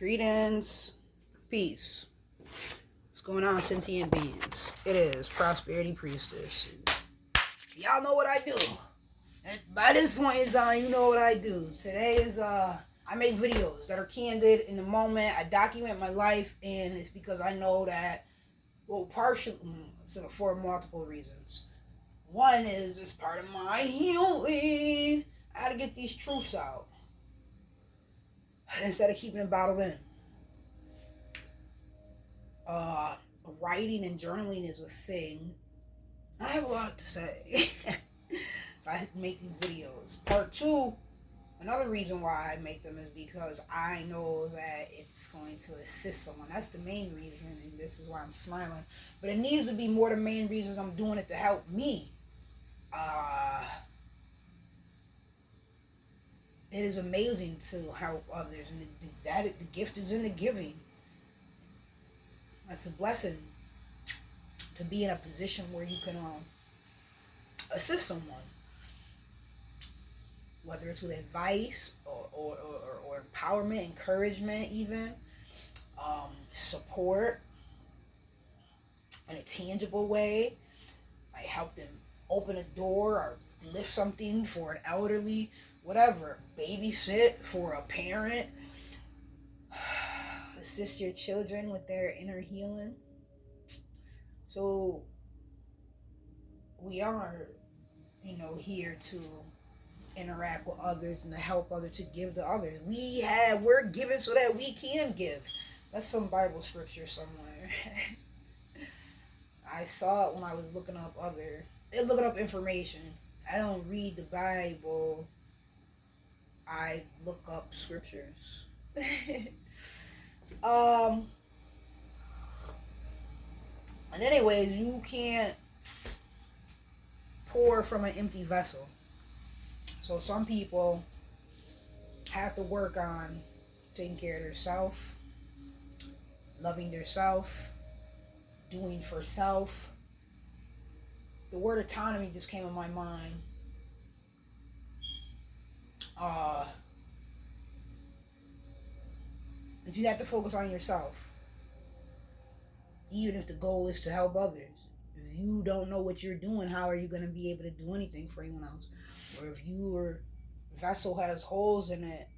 Greetings, peace. What's going on, sentient beings? It is Prosperity Priestess. Y'all know what I do. And by this point in time, you know what I do. Today is I make videos that are candid in the moment. I document my life, and it's because I know that, well, partially, so for multiple reasons. One is just part of my healing. I had to get these truths out instead of keeping them bottled in. Writing and journaling is a thing. I have a lot to say. So I make these videos. Part two, another reason why I make them is because I know that it's going to assist someone. That's the main reason, and this is why I'm smiling. But it needs to be more the main reasons I'm doing it to help me. It is amazing to help others, and the gift is in the giving. That's a blessing to be in a position where you can assist someone, whether it's with advice or empowerment, encouragement, even support in a tangible way. Like help them open a door or lift something for an elderly, whatever. Babysit for a parent. Assist your children with their inner healing. So we are, here to interact with others and to help others, to give to others. We're given so that we can give. That's some Bible scripture somewhere. I saw it when I was looking up information. I don't read the Bible. I look up scriptures. And anyways, you can't pour from an empty vessel. So some people have to work on taking care of themselves, loving themselves, doing for self. The word autonomy just came in my mind. But you have to focus on yourself. Even if the goal is to help others. If you don't know what you're doing, how are you going to be able to do anything for anyone else? Or if your vessel has holes in it,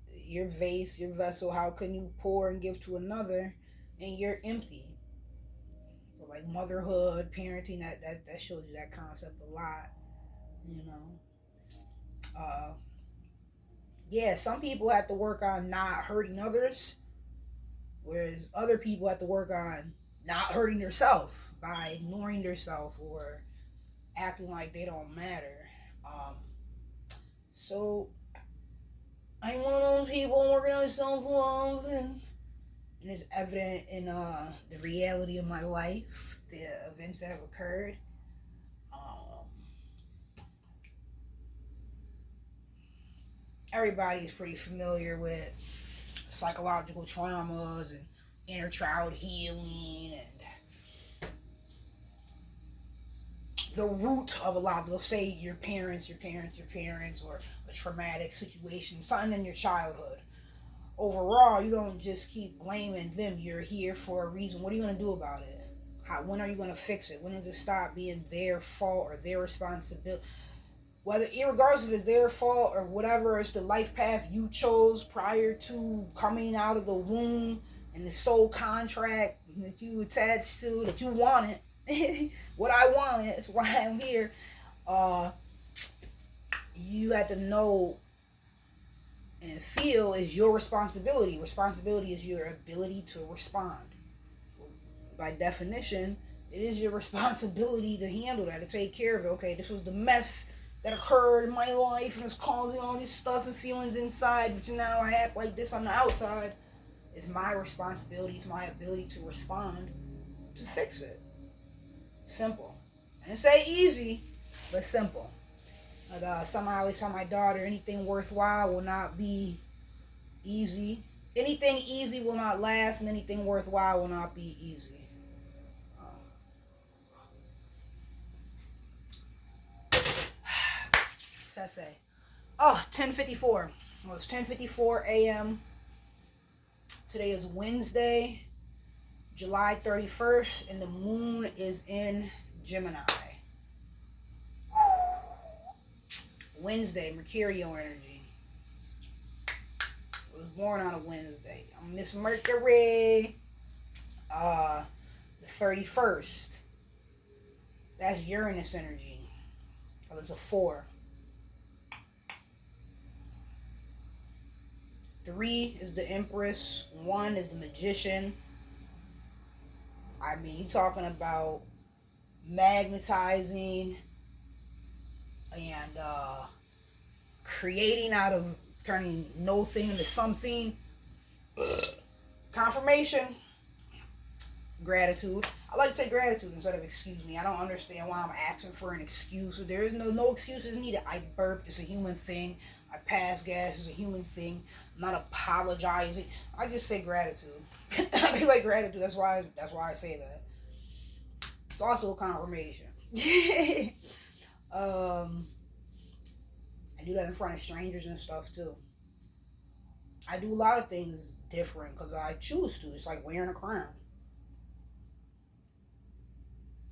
your vessel, how can you pour and give to another and you're empty? So like motherhood, parenting, that shows you that concept a lot, some people have to work on not hurting others, whereas other people have to work on not hurting themselves by ignoring themselves or acting like they don't matter. So I'm one of those people working on self-love, and it's evident in the reality of my life, the events that have occurred. Everybody is pretty familiar with psychological traumas and inner child healing and the root of a lot. Let's say your parents, or a traumatic situation, something in your childhood. Overall, you don't just keep blaming them. You're here for a reason. What are you going to do about it? When are you going to fix it? When does it stop being their fault or their responsibility? Whether, regardless if it's their fault or whatever, it's the life path you chose prior to coming out of the womb and the soul contract that you attached to, that you wanted. What I wanted is why I'm here. You have to know and feel is your responsibility. Responsibility is your ability to respond. By definition, it is your responsibility to handle that, to take care of it. Okay, this was the mess that occurred in my life and it's causing all this stuff and feelings inside, but now I act like this on the outside. It's my responsibility, it's my ability to respond to fix it. Simple. I didn't say easy, but simple. But somehow I always tell my daughter, anything worthwhile will not be easy. Anything easy will not last, and anything worthwhile will not be easy. What's that say? 10:54. Well, it's 10:54 a.m. Today is Wednesday, July 31st, and the moon is in Gemini. Wednesday, Mercurial energy. I was born on a Wednesday. I'm Miss Mercury. The 31st. That's Uranus energy. Oh, it's a 4. 3 is the Empress. 1 is the Magician. I mean, you're talking about magnetizing and creating out of turning no thing into something. Confirmation. Gratitude. I like to say gratitude instead of excuse me. I don't understand why I'm asking for an excuse. There is no excuses needed. I burped. It's a human thing. I pass gas. It's a human thing. I'm not apologizing. I just say gratitude. I be like gratitude. That's why I say that. It's also a confirmation. I do that in front of strangers and stuff too. I do a lot of things different because I choose to. It's like wearing a crown.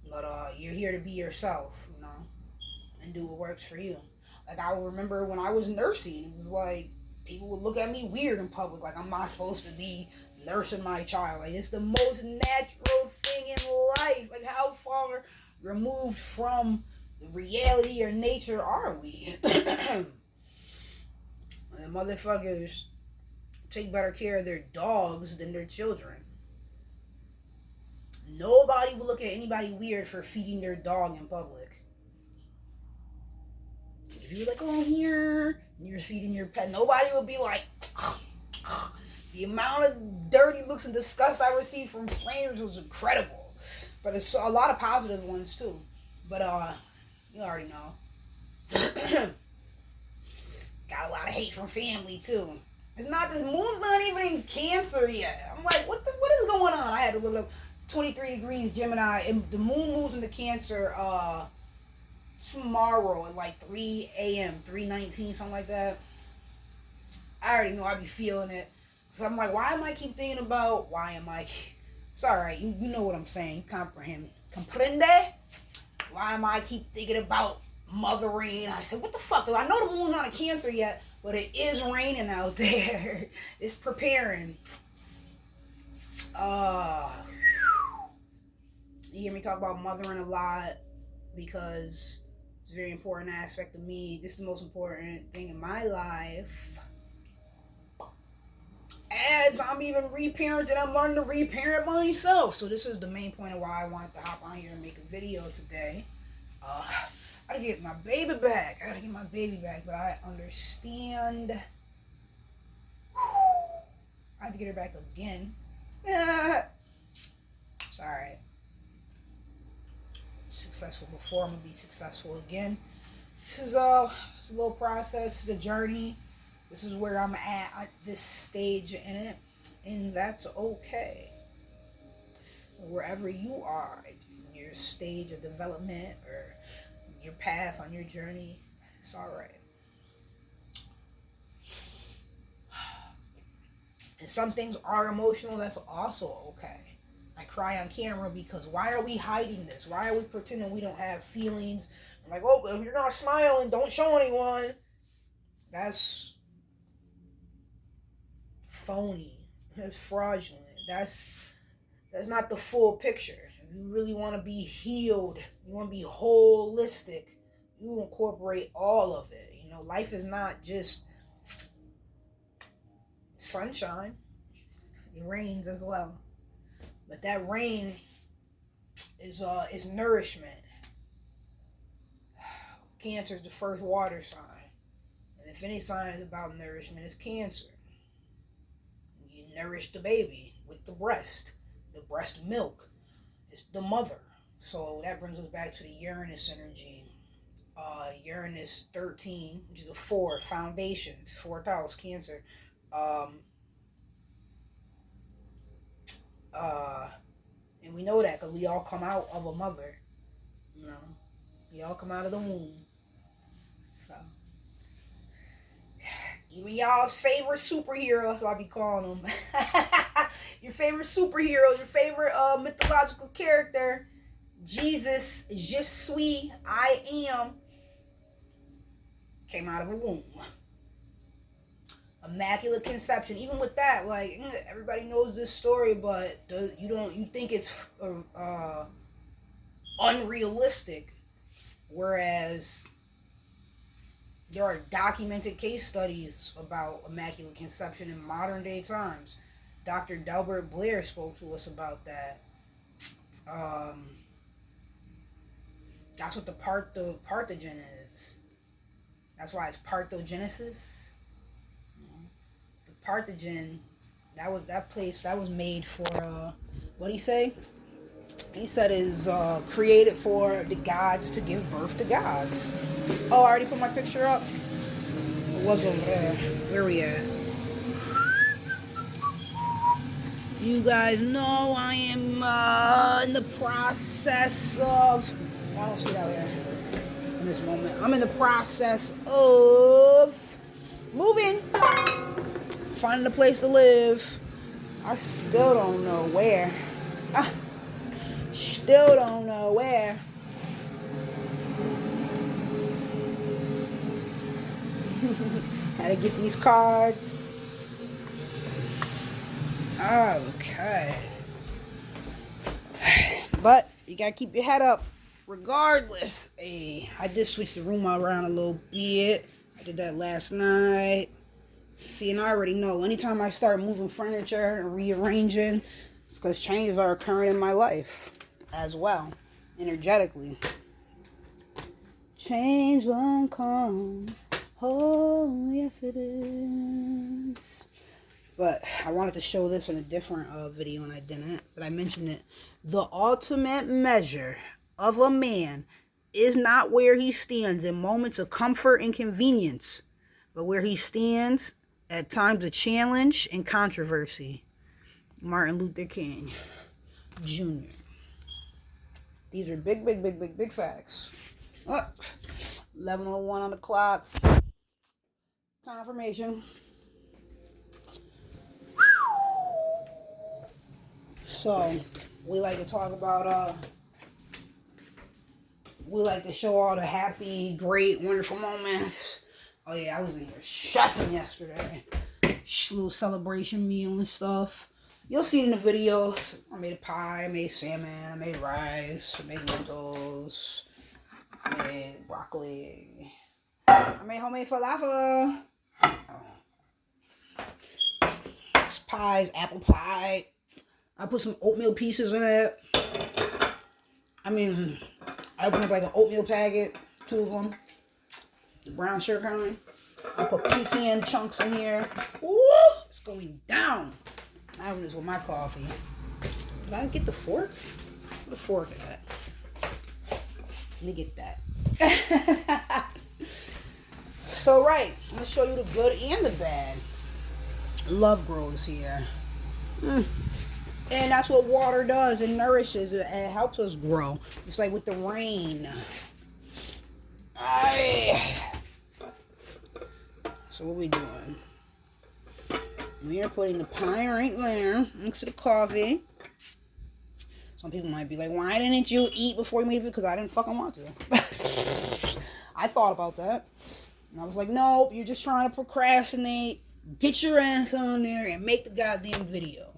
But you're here to be yourself, you know, and do what works for you. Like, I remember when I was nursing, it was like people would look at me weird in public, like I'm not supposed to be nursing my child. Like, it's the most natural thing in life. Like, how far removed from the reality or nature are we? And motherfuckers take better care of their dogs than their children. Nobody will look at anybody weird for feeding their dog in public. If you're like, oh, here, and you're feeding your pet, nobody will be like, the amount of dirty looks and disgust I received from strangers was incredible. But there's a lot of positive ones too. But you already know. Got a lot of hate from family too. It's not, this moon's not even in Cancer yet. I'm like, what is going on? I had to look up. It's 23 degrees Gemini, and the moon moves into Cancer tomorrow at like 3 a.m., 3:19, something like that. I already know I be feeling it. So I'm like, why am I keep thinking about, it's alright, you know what I'm saying, you comprehend. Comprende? Why am I keep thinking about mothering? I said, what the fuck? I know the moon's not a Cancer yet, but it is raining out there. It's preparing. You hear me talk about mothering a lot because it's a very important aspect of me. This is the most important thing in my life. As I'm even reparenting, I'm learning to reparent myself. So this is the main point of why I wanted to hop on here and make a video today. I gotta get my baby back. But I understand. I have to get her back again. It's alright. Successful before, I'm gonna be successful again. This is it's a little process, it's a journey. This is where I'm at this stage in it, and that's okay. Wherever you are in your stage of development or your path on your journey, it's alright. And some things are emotional, that's also okay. I cry on camera because why are we hiding this? Why are we pretending we don't have feelings? I'm like, oh, if you're not smiling, don't show anyone. That's phony. That's fraudulent. That's not the full picture. If you really want to be healed, you want to be holistic, you incorporate all of it. You know, life is not just sunshine. It rains as well. But that rain is nourishment. Cancer is the first water sign. And if any sign is about nourishment, it's Cancer. You nourish the baby with the breast milk. It's the mother. So that brings us back to the Uranus energy. Uranus 13, which is a 4, foundations, 4th house, Cancer. And we know that because we all come out of a mother. You know, we all come out of the womb. So, even y'all's favorite superheroes, I be calling them. your favorite superhero, your favorite mythological character, Jesus, Je suis, I am, came out of a womb. Immaculate conception. Even with that, like, everybody knows this story, but you think it's unrealistic, whereas there are documented case studies about immaculate conception in modern day times. Dr. Delbert Blair spoke to us about that. That's what the parthogen is. That's why it's parthogenesis. The parthogen, that was made for what he say? He said is created for the gods to give birth to gods. Oh, I already put my picture up. It was over there. Where we at? You guys know I am in the process of. I don't see it out here in this moment. I'm in the process of moving, finding a place to live. I still don't know where. Still don't know where. Had to get these cards. Okay. But you gotta keep your head up regardless. Hey, I did switch the room around a little bit. I did that last night. See, and I already know anytime I start moving furniture and rearranging, it's because changes are occurring in my life as well, energetically. Change won't come. Oh, yes it is. But I wanted to show this on a different video and I didn't. But I mentioned it. The ultimate measure of a man is not where he stands in moments of comfort and convenience, but where he stands at times of challenge and controversy. Martin Luther King Jr. These are big facts. 11:01 on the clock. Confirmation. So, we like to talk about, we like to show all the happy, great, wonderful moments. Oh yeah, I was in here chefing yesterday. Little celebration meal and stuff. You'll see it in the videos. I made a pie, I made salmon, I made rice, I made lentils, I made broccoli. I made homemade falafel. This pie's apple pie. I put some oatmeal pieces in it. I opened up like an oatmeal packet, 2 of them. The brown sugar kind. I put pecan chunks in here. Woo! It's going down. I have this with my coffee. Did I get the fork? Where the fork at? Let me get that. So, right. I'm going to show you the good and the bad. Love grows here. And that's what water does. It nourishes. It helps us grow. It's like with the rain. So what we doing? We are putting the pie right there next to the coffee. Some people might be like, why didn't you eat before you made it? Because I didn't fucking want to. I thought about that. And I was like, nope, you're just trying to procrastinate. Get your ass on there and make the goddamn video.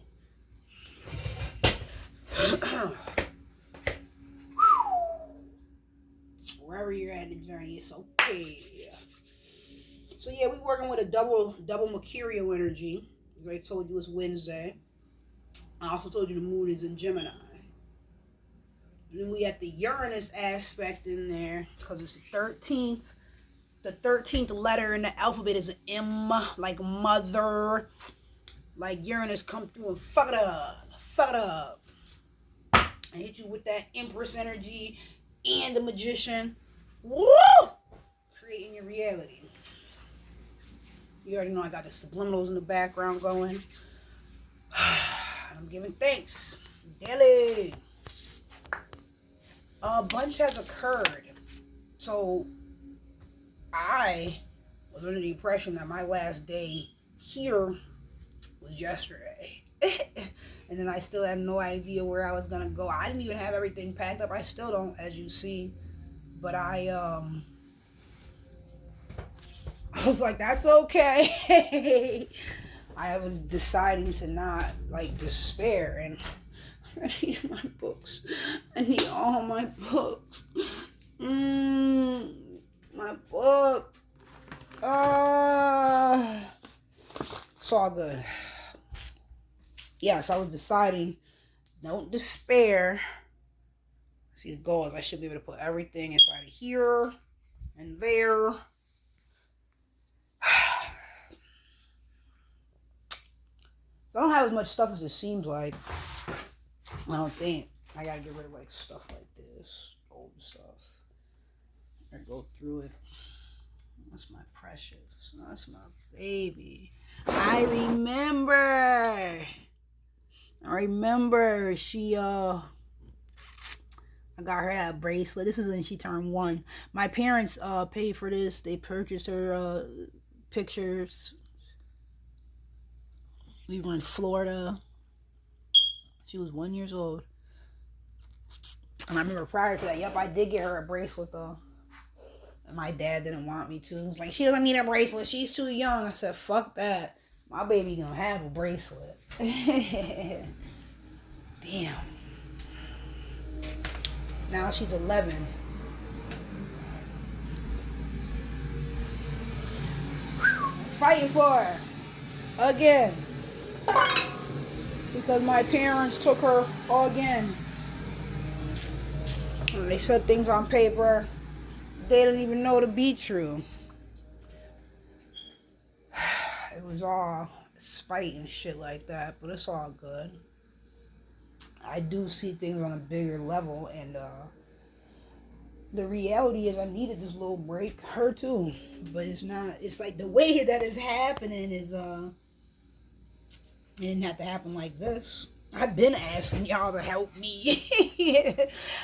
Wherever you're at in the journey, it's okay. So yeah, we're working with a double Mercurial energy. As I told you, it's Wednesday. I also told you the moon is in Gemini. And then we got the Uranus aspect in there because it's the 13th. The 13th letter in the alphabet is an M, like mother. Like Uranus come through and fuck it up. Fuck it up. I hit you with that Empress energy and the Magician. Woo! Creating your reality. You already know I got the subliminals in the background going. I'm giving thanks daily. A bunch has occurred. So I was under the impression that my last day here was yesterday. And then I still had no idea where I was gonna go. I didn't even have everything packed up. I still don't, as you see. But I was like, that's okay. I was deciding to not like despair, and I need my books. I need all my books. My books. It's all good. Yes, I was deciding, don't despair. See, the goal is I should be able to put everything inside of here and there. I don't have as much stuff as it seems like. I don't think. I gotta get rid of like stuff like this, old stuff. I go through it. That's my precious. That's my baby. I remember she I got her that bracelet. This is when she turned 1. My parents paid for this. They purchased her pictures. We were in Florida. She was 1 year old. And I remember prior to that, yep, I did get her a bracelet though. And my dad didn't want me to. He was like, she doesn't need a bracelet. She's too young. I said, fuck that. My baby gonna have a bracelet. Damn. Now she's 11. Fighting for her. Again. Because my parents took her again. And they said things on paper they didn't even know to be true. It was all spite and shit like that, but it's all good. I do see things on a bigger level, and the reality is I needed this little break. Her too, but it's not. It's like the way that it's happening is it didn't have to happen like this. I've been asking y'all to help me.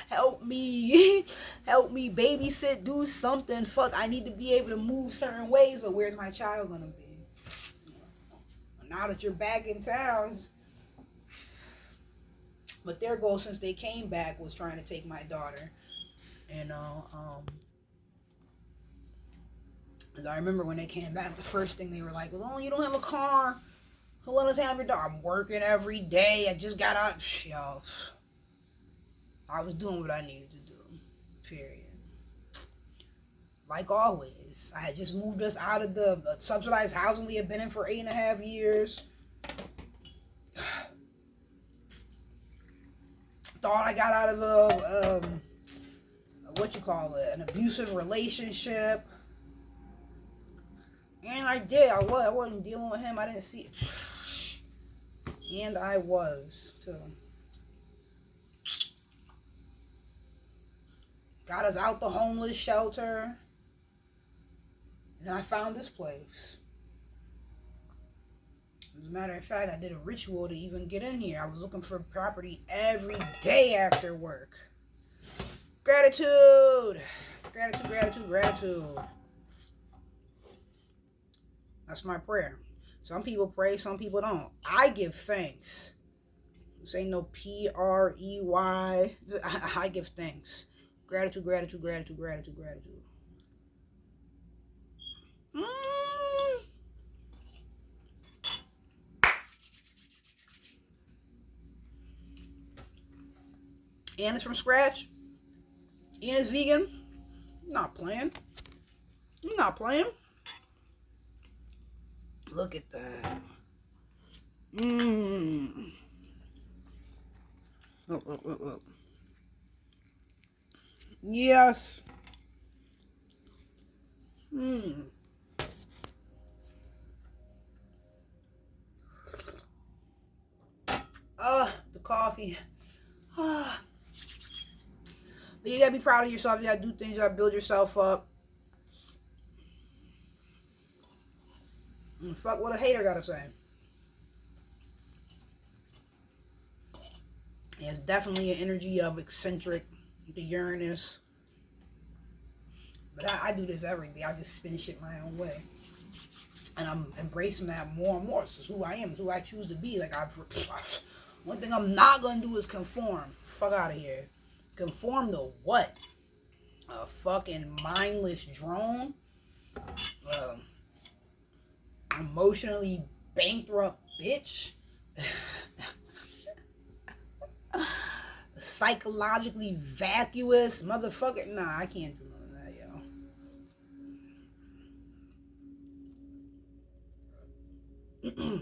help me babysit, do something. Fuck, I need to be able to move certain ways, but where's my child gonna be? Now that you're back in town. But their goal since they came back was trying to take my daughter. And I remember when they came back, the first thing they were like, oh, you don't have a car. So let us have your dog. I'm working every day. I just got out. Yo, I was doing what I needed to do. Period. Like always. I had just moved us out of the subsidized housing we had been in for 8.5 years. Thought I got out of an abusive relationship. And I did. I wasn't dealing with him. I didn't see it. And I was, too. Got us out the homeless shelter. And I found this place. As a matter of fact, I did a ritual to even get in here. I was looking for property every day after work. Gratitude. Gratitude, gratitude, gratitude. That's my prayer. Some people pray, some people don't. I give thanks. This ain't no P-R-E-Y. I give thanks. Gratitude, gratitude, gratitude, gratitude, gratitude. And it's from scratch. And it's vegan. I'm not playing. Look at that. Look. Yes. The coffee. But you gotta be proud of yourself. You gotta do things. You gotta build yourself up. And fuck what a hater gotta say. Yeah, it's definitely an energy of eccentric, the Uranus. But I do this every day. I just spin shit my own way. And I'm embracing that more and more. This is who I am. It's who I choose to be. Like, One thing I'm not gonna do is conform. Fuck out of here. Conform to what? A fucking mindless drone? Emotionally bankrupt bitch? Psychologically vacuous motherfucker? Nah, I can't do none of that, yo.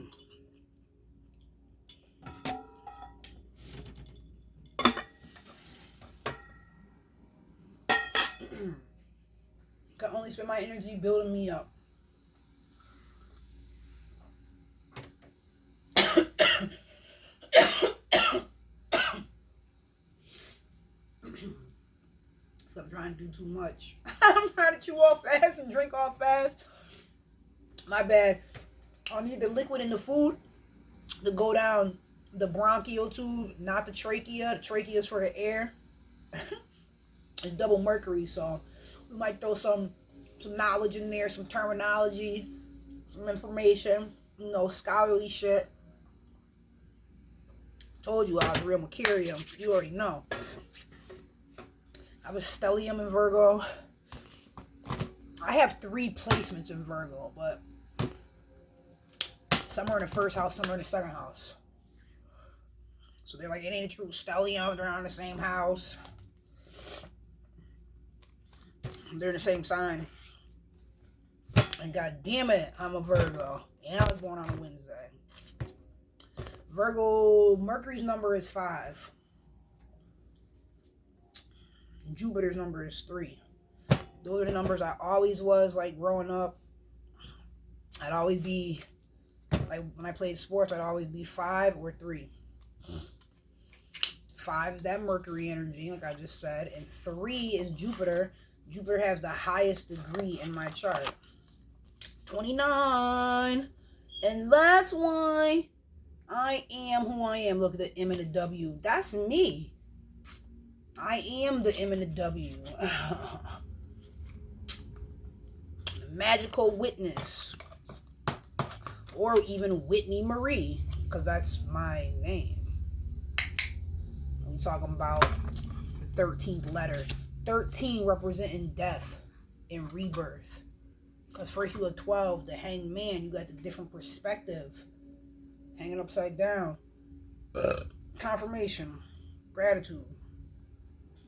Can only spend my energy building me up. So I'm trying to do too much. I'm trying to chew off fast and drink off fast. My bad. I need the liquid in the food to go down the bronchial tube, not the trachea. The trachea is for the air. It's double mercury, so we might throw some knowledge in there, some terminology, some information, scholarly shit. Told you I was real Mercurium. You already know. I have a stellium in Virgo. I have 3 placements in Virgo, but some are in the first house, some are in the second house. So they're like, it ain't a true stellium. They're not in the same house. They're in the same sign. And god damn it, I'm a Virgo. And I was born on a Wednesday. Virgo, Mercury's number is 5. Jupiter's number is 3. Those are the numbers I always was, like, growing up. I'd always be, like, when I played sports, I'd always be 5 or 3. 5 is that Mercury energy, like I just said. And 3 is Jupiter. Jupiter has the highest degree in my chart. 29. And that's why I am who I am. Look at the M and the W. That's me. I am the M and the W. The magical witness. Or even Whitney Marie. Because that's my name. We talking about the 13th letter. 13 representing death and rebirth. Because first you have 12, the hanged man, you got the different perspective. Hanging upside down. Confirmation. Gratitude.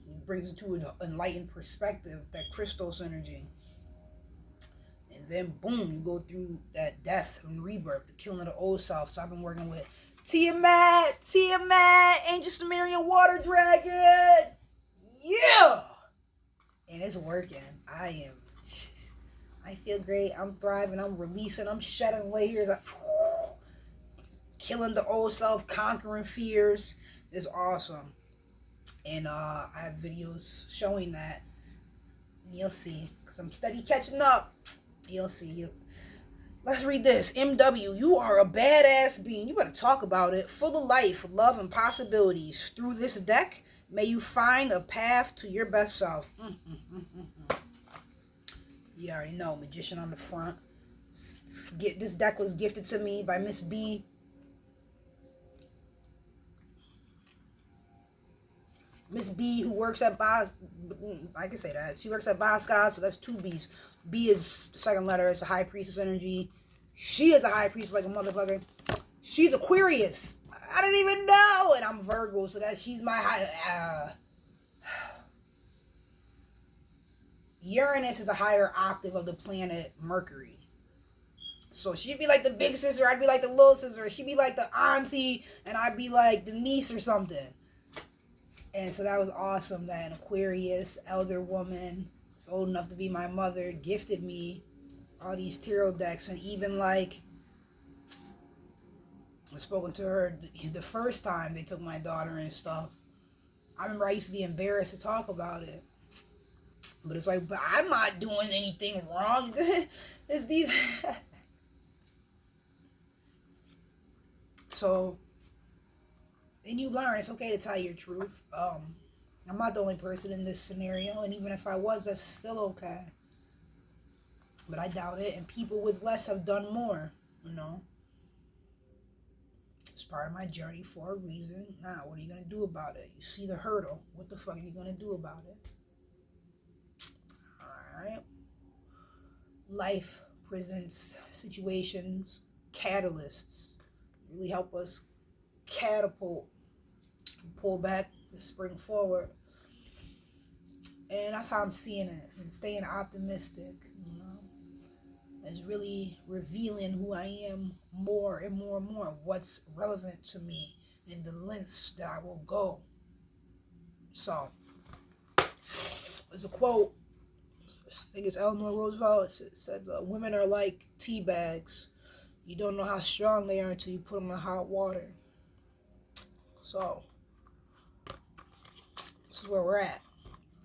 It brings it to an enlightened perspective, that Christos energy. And then boom, you go through that death and rebirth, the killing of the old self. So I've been working with Tiamat, Angel Sumerian Water Dragon. Yeah! And it's working. I feel great. I'm thriving. I'm releasing. I'm shedding layers. Killing the old self, conquering fears. It's awesome. And I have videos showing that. You'll see. Because I'm steady catching up. You'll see. Let's read this. MW, you are a badass being. You better talk about it. Full of life, love, and possibilities. Through this deck, may you find a path to your best self. You already know. Magician on the front. This deck was gifted to me by Miss B. Miss B, who works at Bos, I can say that. She works at Boscov, so that's 2 B's. B is the second letter. It's a high priestess energy. She is a high priestess like a motherfucker. She's Aquarius. I didn't even know. And I'm Virgo, so she's my high. Uranus is a higher octave of the planet Mercury. So she'd be like the big sister, I'd be like the little sister. She'd be like the auntie, and I'd be like the niece or something. And so that was awesome that an Aquarius, elder woman, is old enough to be my mother, gifted me all these tarot decks. And even like, I spoken to her the first time they took my daughter and stuff. I remember I used to be embarrassed to talk about it. But it's like, but I'm not doing anything wrong. It's these. So, then you learn it's okay to tell your truth. I'm not the only person in this scenario, and even if I was, that's still okay. But I doubt it, and people with less have done more, It's part of my journey for a reason. Now, what are you going to do about it? You see the hurdle. What the fuck are you going to do about it? Alright? Life presents situations, catalysts, really help us catapult, pull back, spring forward. And that's how I'm seeing it. And staying optimistic, you know. It's really revealing who I am more and more and more. What's relevant to me and the lengths that I will go. So, there's a quote. I think it's Eleanor Roosevelt. It says, women are like tea bags. You don't know how strong they are until you put them in hot water. So, this is where we're at.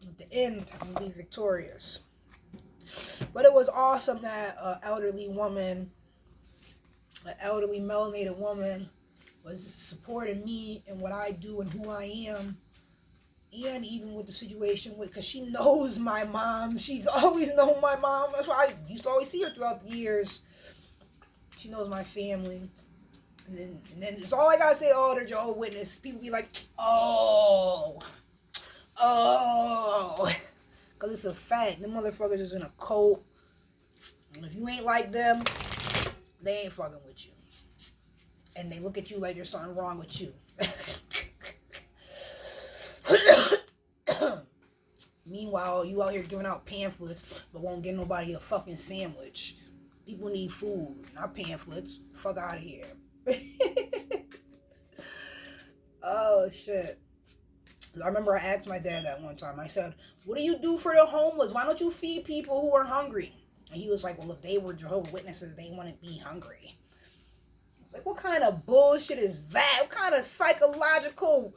At the end, I'm going to be victorious. But it was awesome that an elderly melanated woman was supporting me and what I do and who I am. And even with the situation because she knows my mom. She's always known my mom. That's why I used to always see her throughout the years. She knows my family. And then it's all I gotta say, they're Jehovah's Witness. People be like, oh. Because it's a fact. Them motherfuckers is in a cult. And if you ain't like them, they ain't fucking with you. And they look at you like there's something wrong with you. Meanwhile, you out here giving out pamphlets, but won't get nobody a fucking sandwich. People need food, not pamphlets. Fuck out of here. Oh, shit. I remember I asked my dad that one time. I said, what do you do for the homeless? Why don't you feed people who are hungry? And he was like, well, if they were Jehovah's Witnesses, they wouldn't be hungry. It's like, what kind of bullshit is that? What kind of psychological,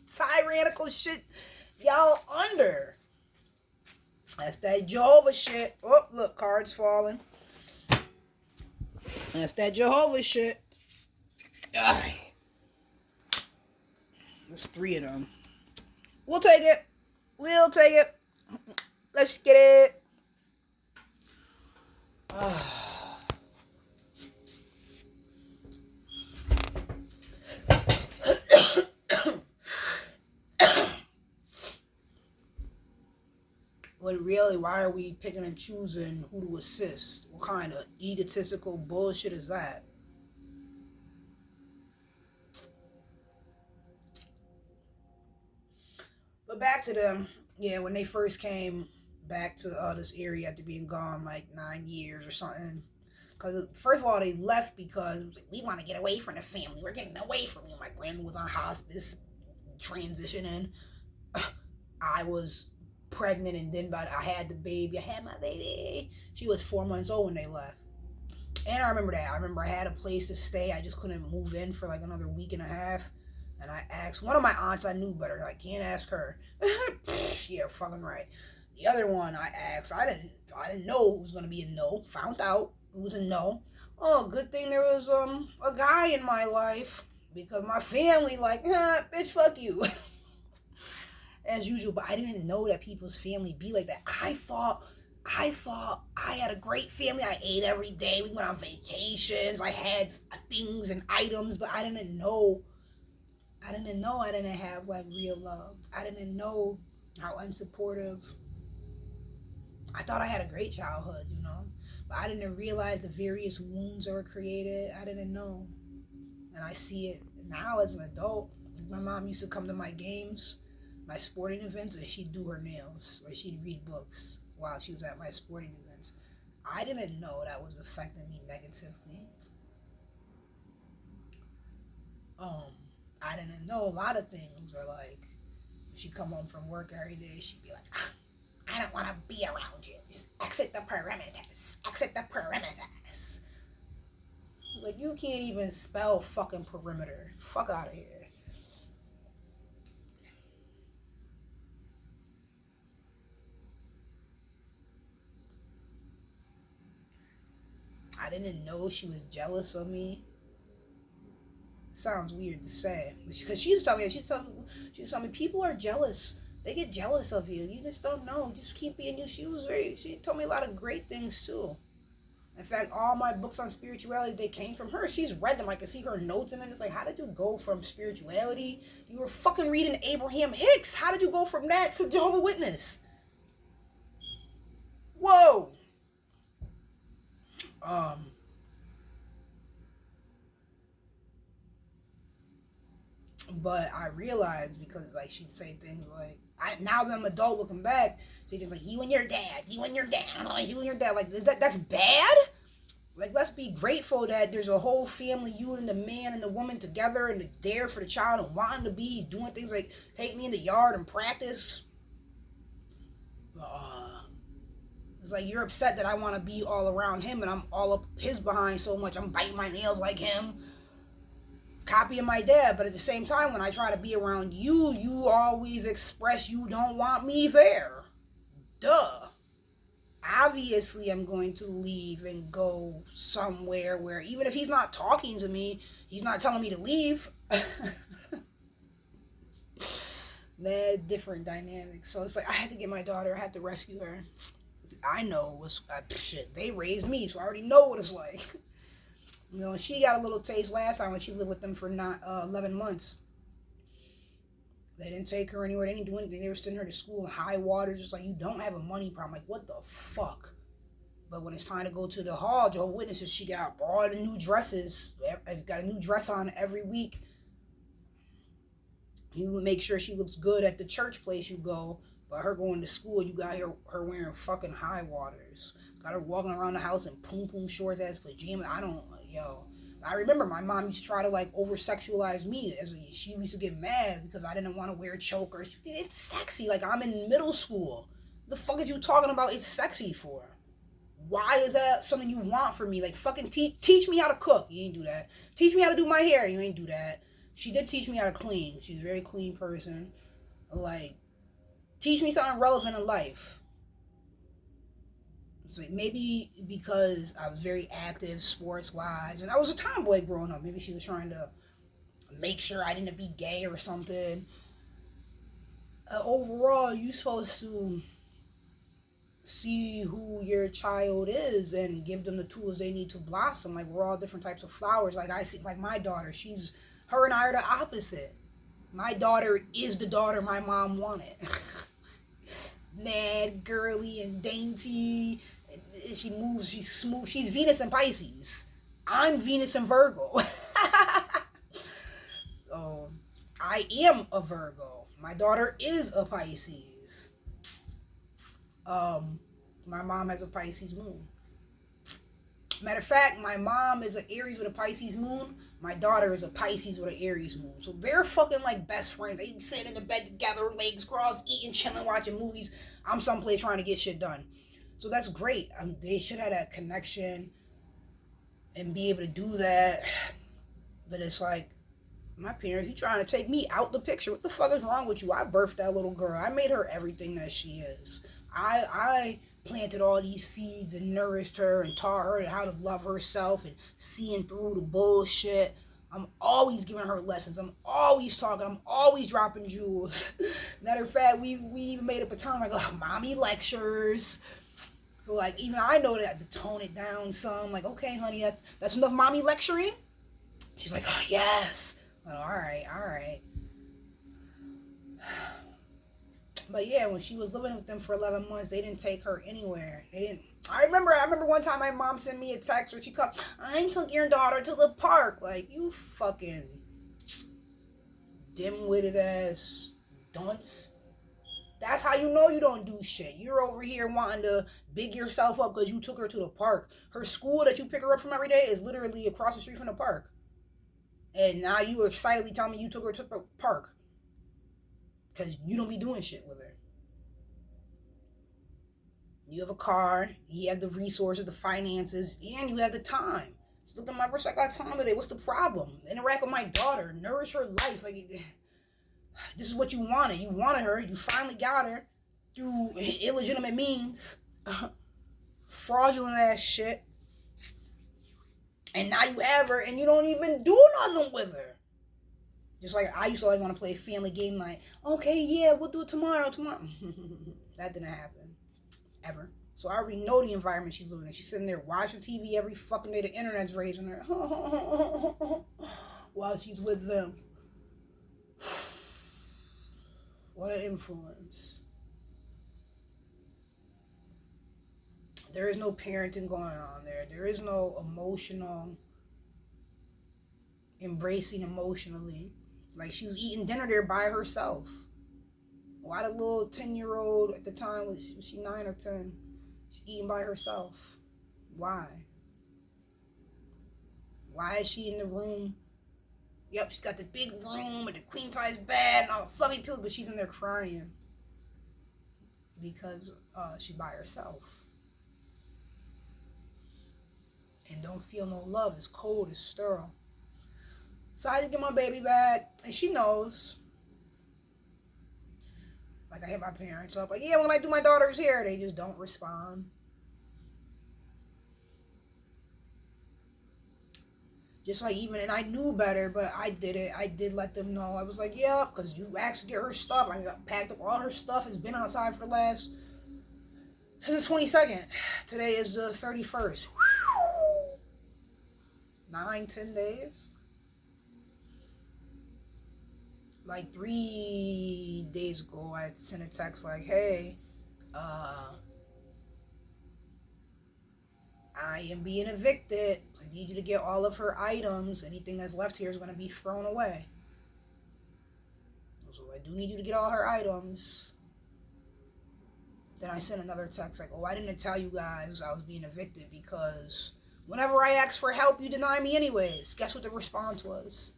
tyrannical shit y'all under? That's that Jehovah shit. Oh, look, cards falling. That's that Jehovah shit. Ay. There's 3 of them. We'll take it. Let's get it. But really, why are we picking and choosing who to assist? What kind of egotistical bullshit is that? But back to them. Yeah, when they first came back to this area after being gone like 9 years or something. Because first of all, they left because it was like, we want to get away from the family. We're getting away from you. My grandma was on hospice, transitioning. I was pregnant, and then I had the baby. I had my baby. She was 4 months old when they left. And I remember that. I remember I had a place to stay. I just couldn't move in for like another week and a half. And I asked one of my aunts, I knew better. I can't ask her. Yeah, fucking right. The other one I asked, I didn't know it was gonna be a no. Found out it was a no. Oh, good thing there was a guy in my life, because my family like, bitch, fuck you. As usual, but I didn't know that people's family be like that. I thought I had a great family. I ate every day. We went on vacations. I had things and items, but I didn't know I didn't have like real love. I didn't know how unsupportive. I thought I had a great childhood, you know, but I didn't realize the various wounds that were created. I didn't know. And I see it now as an adult. My mom used to come to my games, my sporting events, and she'd do her nails or she'd read books while she was at my sporting events. I didn't know that was affecting me negatively. I didn't know a lot of things. Or like, she'd come home from work every day, she'd be like, I don't want to be around you. Just exit the perimeters. Exit the perimeters. Like, you can't even spell fucking perimeter. Fuck out of here. I didn't know she was jealous of me. Sounds weird to say, because she was telling me people are jealous. They get jealous of you. You just don't know. Just keep being you. She told me a lot of great things too. In fact, all my books on spirituality, they came from her. She's read them. I can see her notes in it. It's like, how did you go from spirituality? You were fucking reading Abraham Hicks. How did you go from that to Jehovah's Witness? Whoa. But I realized, because like she'd say things like, now that I'm adult looking back, she's just like, you and your dad, you and your dad, you and your dad. Like, that's bad? Like, let's be grateful that there's a whole family, you and the man and the woman together, and there for the child and wanting to be doing things like take me in the yard and practice. It's like, you're upset that I want to be all around him and I'm all up his behind so much. I'm biting my nails like him, copying my dad. But at the same time, when I try to be around you, you always express you don't want me there. Duh. Obviously, I'm going to leave and go somewhere where, even if he's not talking to me, he's not telling me to leave. Man, different dynamics. So it's like, I had to get my daughter, I had to rescue her. I know what's shit. They raised me, so I already know what it's like. You know, she got a little taste last time when she lived with them for 11 months. They didn't take her anywhere. They didn't do anything. They were sending her to school in high water, just like, you don't have a money problem. Like, what the fuck? But when it's time to go to the hall, Jehovah's Witnesses, she got all the new dresses. I've got a new dress on every week. You would make sure she looks good at the church place you go. But her going to school, you got her wearing fucking high waters. Got her walking around the house in poom shorts as pajamas. I remember my mom used to try to like over sexualize me. She used to get mad because I didn't want to wear chokers. It's sexy. Like, I'm in middle school. The fuck are you talking about it's sexy for? Why is that something you want from me? Like, fucking teach me how to cook. You ain't do that. Teach me how to do my hair. You ain't do that. She did teach me how to clean. She's a very clean person. Like, teach me something relevant in life. It's like, maybe because I was very active sports-wise, and I was a tomboy growing up. Maybe she was trying to make sure I didn't be gay or something. Overall, you're supposed to see who your child is and give them the tools they need to blossom. Like, we're all different types of flowers. Like, I see, like, my daughter, her and I are the opposite. My daughter is the daughter my mom wanted. Mad, girly, and dainty. She moves, she's smooth. She's Venus and Pisces. I'm Venus and Virgo. I am a Virgo. My daughter is a Pisces. My mom has a Pisces moon. Matter of fact, my mom is an Aries with a Pisces moon. My daughter is a Pisces with an Aries moon. So they're fucking like best friends. They sit in the bed together, legs crossed, eating, chilling, watching movies. I'm someplace trying to get shit done. So that's great. They should have that connection and be able to do that. But it's like, my parents, you trying to take me out the picture. What the fuck is wrong with you? I birthed that little girl. I made her everything that she is. I planted all these seeds and nourished her and taught her how to love herself and seeing through the bullshit. I'm always giving her lessons. I'm always talking. I'm always dropping jewels. Matter of fact, we even made up a term like, mommy lectures. So, like, even I know that to tone it down some. Like, okay, honey, that's enough mommy lecturing? She's like, oh, yes. Like, all right. But yeah, when she was living with them for 11 months, they didn't take her anywhere. I remember one time my mom sent me a text where she called, I took your daughter to the park. Like, you fucking dim-witted ass dunce. That's how you know you don't do shit. You're over here wanting to big yourself up because you took her to the park. Her school that you pick her up from every day is literally across the street from the park. And now you were excitedly telling me you took her to the park. Because you don't be doing shit with her. You have a car, you have the resources, the finances, and you have the time. Just look at my wrist, I got time today. What's the problem? Interact with my daughter, nourish her life. Like, this is what you wanted. You wanted her, you finally got her through illegitimate means. Fraudulent ass shit. And now you have her and you don't even do nothing with her. Just like I used to always want to play family game night. Okay, yeah, we'll do it tomorrow. That didn't happen. Ever. So I already know the environment she's living in. She's sitting there watching TV every fucking day. The internet's raising her while she's with them. What an influence. There is no parenting going on there. There is no emotional embracing emotionally. Like, she was eating dinner there by herself. Why the little 10-year-old at the time, was she 9 or 10? She's eating by herself. Why? Why is she in the room? Yep, she's got the big room and the queen size bed and all the fluffy pillows, but she's in there crying because she's by herself and don't feel no love. It's cold, it's sterile. So I had to get my baby back, and she knows. Like, I hit my parents up, like, yeah, when I do my daughter's hair, they just don't respond. Just like, even, and I knew better, but I did it. I did let them know. I was like, yeah, because you asked to get her stuff. I got packed up all her stuff. It's been outside for the last, since the 22nd. Today is the 31st. 9-10 days. Like 3 days ago, I sent a text like, hey, I am being evicted. I need you to get all of her items. Anything that's left here is going to be thrown away. So I do need you to get all her items. Then I sent another text like, oh, I didn't tell you guys I was being evicted because whenever I ask for help, you deny me anyways. Guess what the response was?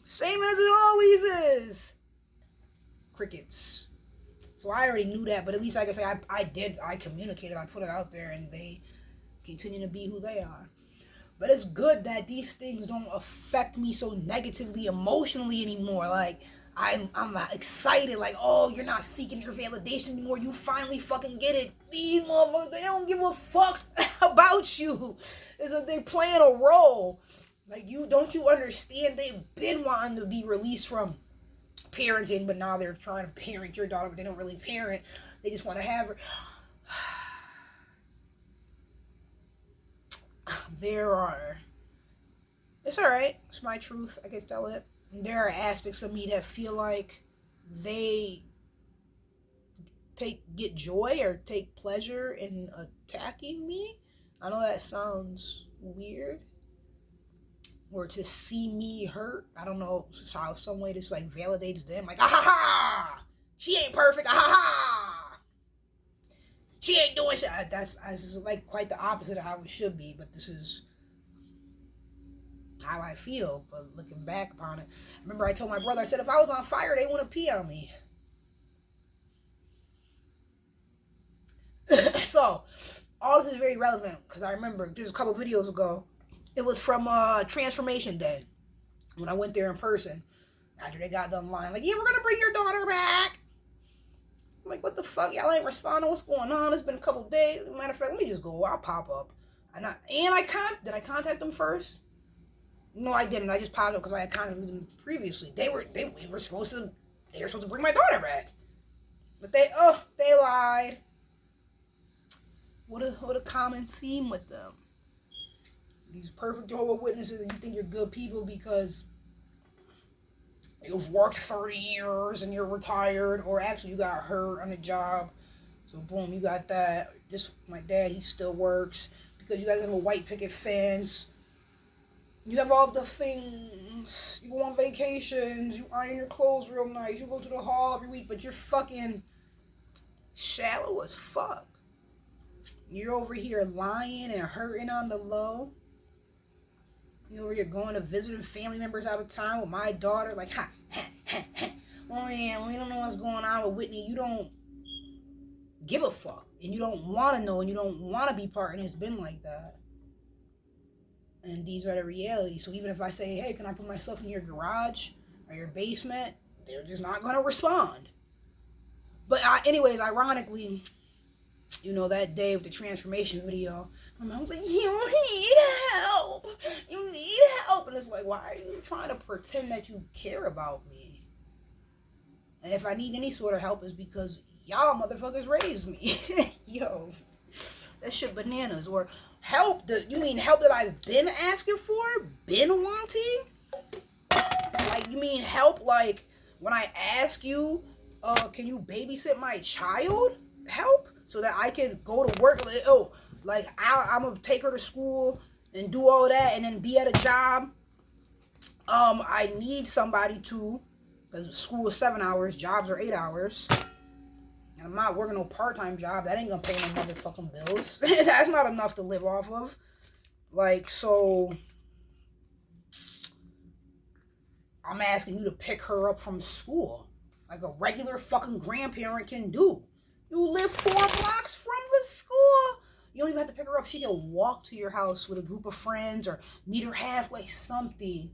Same as it always is. Crickets. So I already knew that, but at least, like I say, I communicated, I put it out there, and they continue to be who they are. But it's good that these things don't affect me so negatively, emotionally anymore. Like, I'm excited, like, oh, you're not seeking your validation anymore. You finally fucking get it. These motherfuckers, they don't give a fuck about you. It's like they're playing a role. Like, don't you understand? They've been wanting to be released from parenting, but now they're trying to parent your daughter, but they don't really parent. They just want to have her. It's alright. It's my truth. I can tell it. There are aspects of me that feel like they get joy or take pleasure in attacking me. I know that sounds weird. Or to see me hurt. I don't know how some way this like validates them. Like, ah ha ha! She ain't perfect. Ah ha ha! She ain't doing shit. That's like quite the opposite of how it should be. But this is how I feel. But looking back upon it, remember I told my brother, I said if I was on fire, they wouldn't pee on me. So all this is very relevant because I remember there's a couple videos ago. It was from Transformation Day when I went there in person. After they got done lying, like, yeah, we're going to bring your daughter back. I'm like, what the fuck? Y'all ain't responding. What's going on? It's been a couple days. Matter of fact, let me just go. I'll pop up. Did I contact them first? No, I didn't. I just popped up because I had contacted them previously. They were supposed to bring my daughter back. But they lied. What a common theme with them. These perfect Jehovah's Witnesses, and you think you're good people because you've worked 30 years and you're retired, or actually you got hurt on a job. So boom, you got that. Just my dad, he still works because you guys have a white picket fence. You have all the things. You go on vacations. You iron your clothes real nice. You go to the hall every week, but you're fucking shallow as fuck. You're over here lying and hurting on the low. You know, where you're going to visiting family members out of town with my daughter, like, oh yeah, we don't know what's going on with Whitney. You don't give a fuck, and you don't want to know, and you don't want to be part, and it's been like that. And these are the realities. So even if I say, hey, can I put myself in your garage or your basement, they're just not going to respond. But anyways, ironically, you know, that day with the transformation video, my mom was like, you need help. You need help. And it's like, why are you trying to pretend that you care about me? And if I need any sort of help, it's because y'all motherfuckers raised me. Yo, that shit bananas. Or help, you mean help that I've been asking for? Been wanting? Like, you mean help like when I ask you, can you babysit my child? Help? So that I can go to work. Like, I'm going to take her to school and do all that and then be at a job. I need somebody to, because school is 7 hours, jobs are 8 hours. And I'm not working no part-time job. That ain't going to pay no motherfucking bills. That's not enough to live off of. Like, so I'm asking you to pick her up from school like a regular fucking grandparent can do. You live 4 blocks from the school. You don't even have to pick her up. She can walk to your house with a group of friends or meet her halfway, something.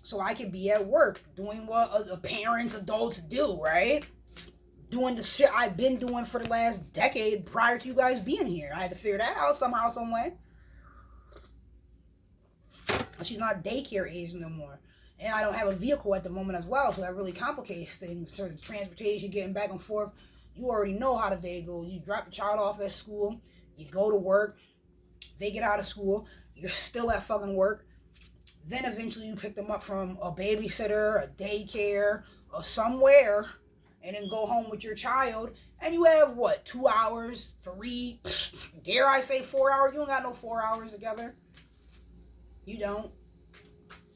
So I can be at work doing what parents, adults do, right? Doing the shit I've been doing for the last decade prior to you guys being here. I had to figure that out somehow, some way. She's not daycare age no more. And I don't have a vehicle at the moment as well, so that really complicates things. In terms of transportation, getting back and forth. You already know how the day goes. You drop the child off at school. You go to work. They get out of school. You're still at fucking work. Then eventually you pick them up from a babysitter, a daycare, or somewhere, and then go home with your child. And you have, 2 hours, 3, dare I say 4 hours? You don't got no 4 hours together. You don't.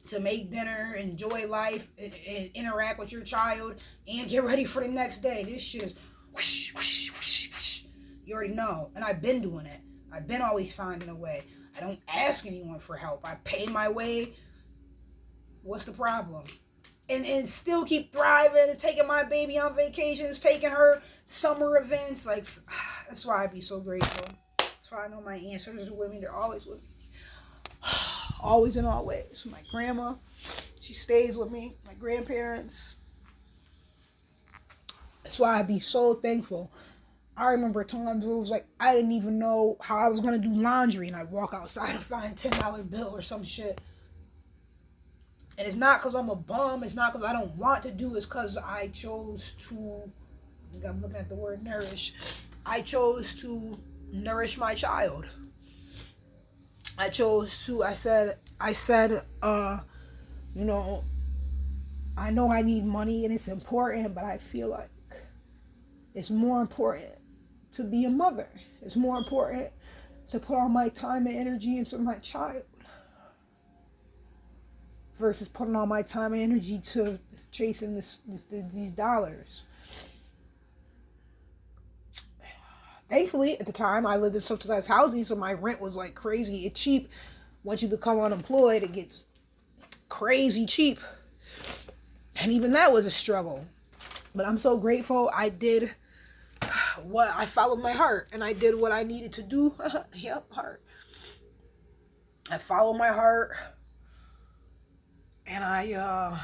To make dinner, enjoy life, and interact with your child, and get ready for the next day. This shit is whoosh, whoosh, whoosh, whoosh. You already know. And I've been doing it. I've been always finding a way. I don't ask anyone for help. I pay my way. What's the problem? And still keep thriving and taking my baby on vacations, taking her summer events. Like, that's why I be so grateful. That's why I know my ancestors are with me. They're always with me. Always and always. My grandma, she stays with me. My grandparents. That's why I be so thankful. I remember times where it was like, I didn't even know how I was going to do laundry. And I'd walk outside and find a $10 bill or some shit. And it's not because I'm a bum. It's not because I don't want to do. It's because I chose to, I'm looking at the word nourish. I chose to nourish my child. I said, you know, I know I need money and it's important, but I feel like it's more important to be a mother. It's more important to put all my time and energy into my child versus putting all my time and energy to chasing these dollars. Thankfully, at the time, I lived in subsidized housing, so my rent was like crazy. It's cheap. Once you become unemployed, it gets crazy cheap. And even that was a struggle. But I'm so grateful I did I followed my heart, and I did what I needed to do. Yep, heart. I followed my heart, and I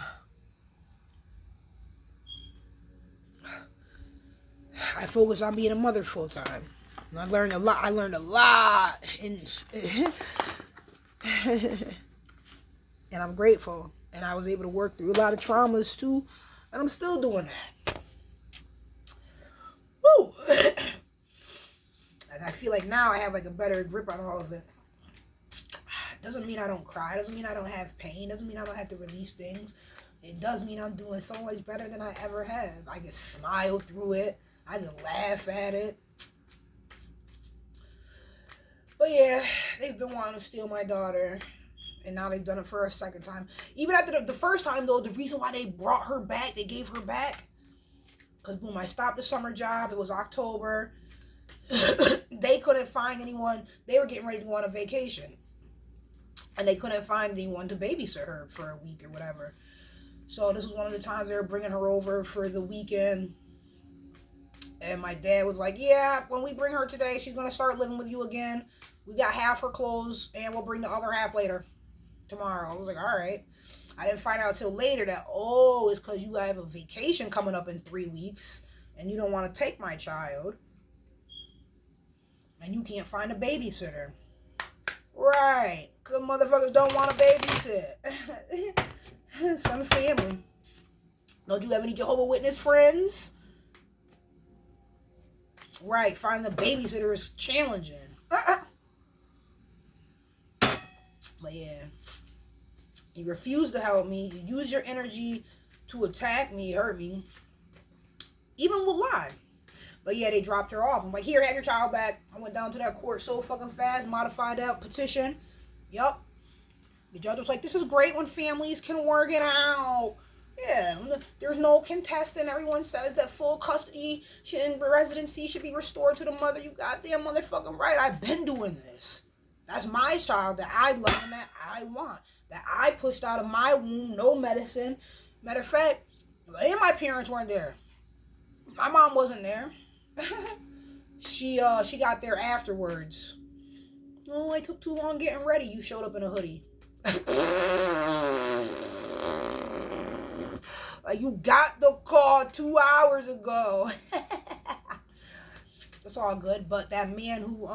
focused on being a mother full time. And I learned a lot. And and I'm grateful. And I was able to work through a lot of traumas too. And I'm still doing that. Woo! And I feel like now I have like a better grip on all of it. Doesn't mean I don't cry. Doesn't mean I don't have pain. Doesn't mean I don't have to release things. It does mean I'm doing so much better than I ever have. I can smile through it. I can laugh at it. But yeah, they've been wanting to steal my daughter. And now they've done it for a second time. Even after the first time, though, the reason why they brought her back, they gave her back. Because boom, I stopped the summer job. It was October. They couldn't find anyone. They were getting ready to go on a vacation. And they couldn't find anyone to babysit her for a week or whatever. So this was one of the times they were bringing her over for the weekend. And my dad was like, yeah, when we bring her today, she's going to start living with you again. We got half her clothes, and we'll bring the other half later, tomorrow. I was like, all right. I didn't find out till later that, it's because you have a vacation coming up in 3 weeks, and you don't want to take my child, and you can't find a babysitter. Right. Because motherfuckers don't want to babysit. Some family. Don't you have any Jehovah's Witness friends? Right, finding a babysitter is challenging. But yeah, you refuse to help me. You use your energy to attack me, hurt me, even with lie. But yeah, they dropped her off. I'm like, here, have your child back. I went down to that court so fucking fast, modified that petition. Yup. The judge was like, this is great when families can work it out. Yeah, there's no contestant. Everyone says that full custody and residency should be restored to the mother. You goddamn motherfucking right. I've been doing this. That's my child that I love and that I want. That I pushed out of my womb, no medicine. Matter of fact, any of my parents weren't there. My mom wasn't there. She got there afterwards. Oh, I took too long getting ready. You showed up in a hoodie. You got the call 2 hours ago. It's all good. But that man who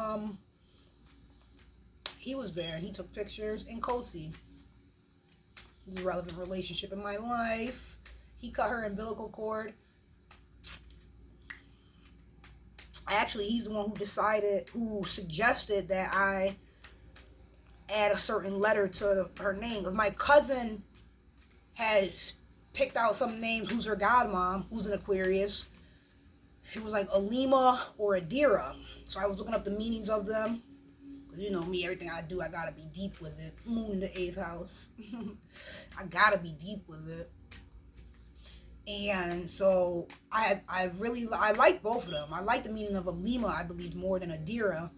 he was there and he took pictures in Kosi. The relevant relationship in my life. He cut her umbilical cord. Actually, he's the one who suggested that I add a certain letter to her name. Because my cousin has picked out some names who's her godmom, who's an Aquarius. She was like Alima or Adira. So I was looking up the meanings of them. Because you know me, everything I do, I gotta be deep with it. Moon in the 8th house. I gotta be deep with it. And so I like both of them. I like the meaning of Alima, I believe, more than Adira.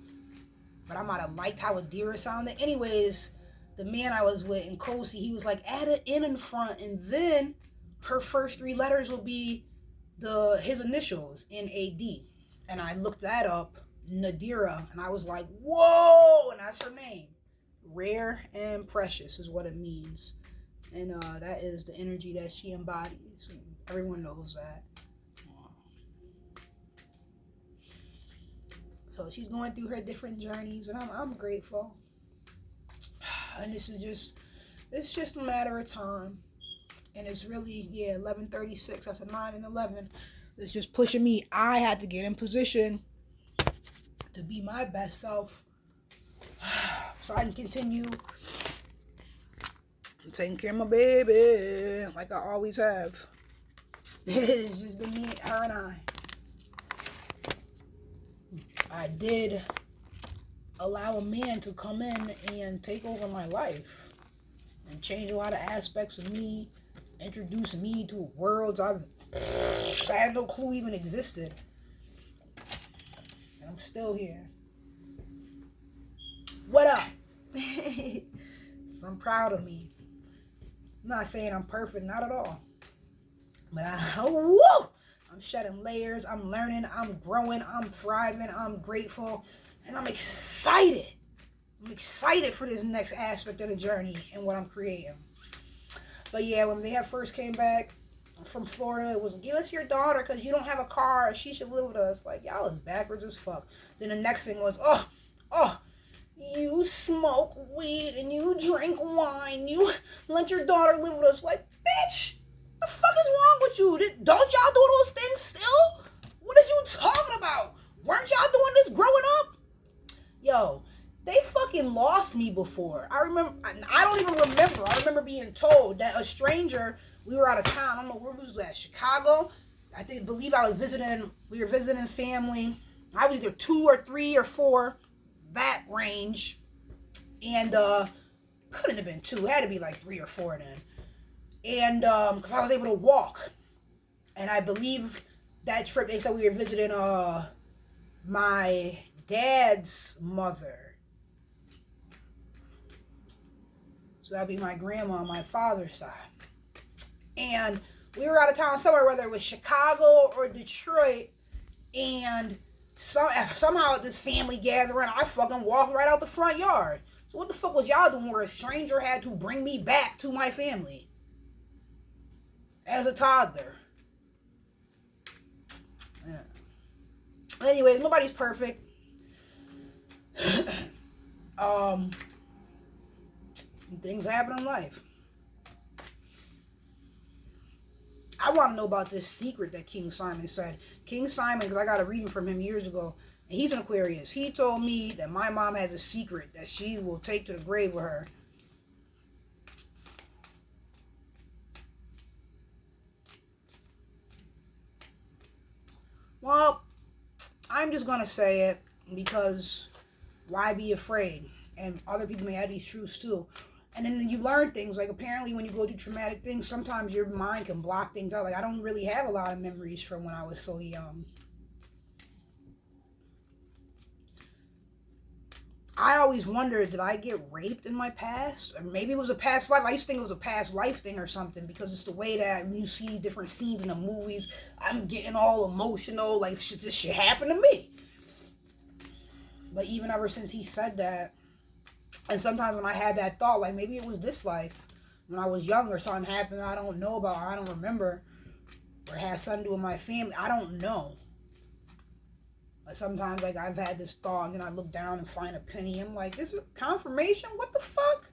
But I might have liked how Adira sounded. Anyways, the man I was with in Kosi, he was like, add an N in front, and then her first 3 letters will be his initials, N-A-D. And I looked that up, Nadira, and I was like, whoa, and that's her name. Rare and precious is what it means. And that is the energy that she embodies. Everyone knows that. So she's going through her different journeys, and I'm grateful. And it's just a matter of time. And it's really, 11:36. That's a 9 and 11. It's just pushing me. I had to get in position to be my best self, so I can continue taking care of my baby like I always have. It's just been me, her, and I did allow a man to come in and take over my life and change a lot of aspects of me, introduce me to worlds I had no clue even existed. And I'm still here. What up? So I'm proud of me. I'm not saying I'm perfect, not at all. But I'm shedding layers, I'm learning, I'm growing, I'm thriving, I'm grateful, and I'm excited. I'm excited for this next aspect of the journey and what I'm creating. But yeah, when they first came back from Florida, it was, give us your daughter because you don't have a car. She should live with us. Like, y'all is backwards as fuck. Then the next thing was, you smoke weed and you drink wine. You let your daughter live with us. Like, bitch, the fuck is wrong with you? Don't y'all do those things still? What is you talking about? Weren't y'all doing this growing up? Yo, they fucking lost me before. I don't even remember. I remember being told that a stranger, we were out of town. I don't know where we was at, Chicago. We were visiting family. I was either 2 or 3 or 4, that range. And couldn't have been 2, had to be like 3 or 4 then. And because I was able to walk. And I believe that trip, they said we were visiting my dad's mother. So that'd be my grandma on my father's side. And we were out of town somewhere, whether it was Chicago or Detroit. And somehow at this family gathering, I fucking walked right out the front yard. So what the fuck was y'all doing where a stranger had to bring me back to my family? As a toddler. Yeah. Anyways, nobody's perfect. Things happen in life. I want to know about this secret that King Simon said. King Simon, because I got a reading from him years ago, and he's an Aquarius. He told me that my mom has a secret that she will take to the grave with her. Well, I'm just going to say it because why be afraid? And other people may have these truths too. And then you learn things. Like, apparently when you go through traumatic things, sometimes your mind can block things out. Like, I don't really have a lot of memories from when I was so young. I always wondered, did I get raped in my past? Or maybe it was a past life. I used to think it was a past life thing or something, because it's the way that when you see different scenes in the movies, I'm getting all emotional. Like, this shit happened to me. But even ever since he said that, and sometimes when I had that thought, like maybe it was this life when I was young, or something happened I don't know about, or I don't remember, or it has something to do with my family, I don't know. Like sometimes, like, I've had this thought, and then I look down and find a penny. I'm like, this is confirmation? What the fuck?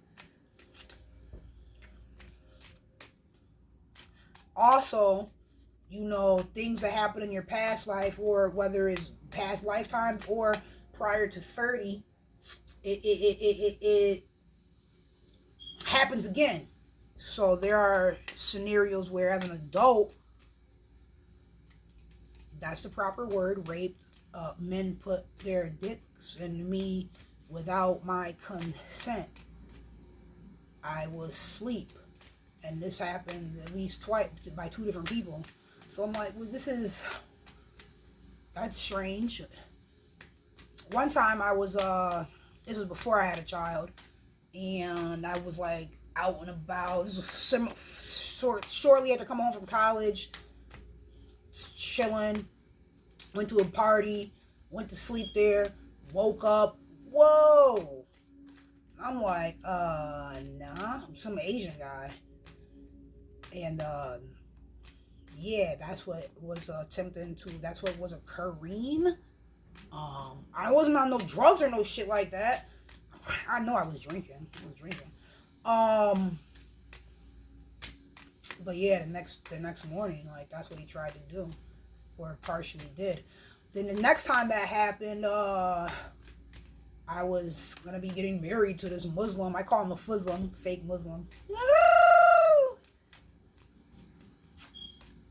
Also, you know, things that happen in your past life, or whether it's past lifetimes or prior to 30, it happens again. So there are scenarios where, as an adult, that's the proper word, raped, men put their dicks in me without my consent. I was asleep, and this happened at least twice by 2 different people. So I'm like, well, that's strange. One time I was, this was before I had a child, and I was like out and about. This was shortly after coming home from college, chilling. Went to a party, went to sleep there, woke up. Whoa! I'm like, nah, some Asian guy, and yeah, that's what was attempting to. That's what was occurring. I wasn't on no drugs or no shit like that. I know I was drinking. But yeah, the next morning, like, that's what he tried to do, or partially did. Then the next time that happened, I was gonna be getting married to this Muslim. I call him a Fuslim, fake Muslim. No!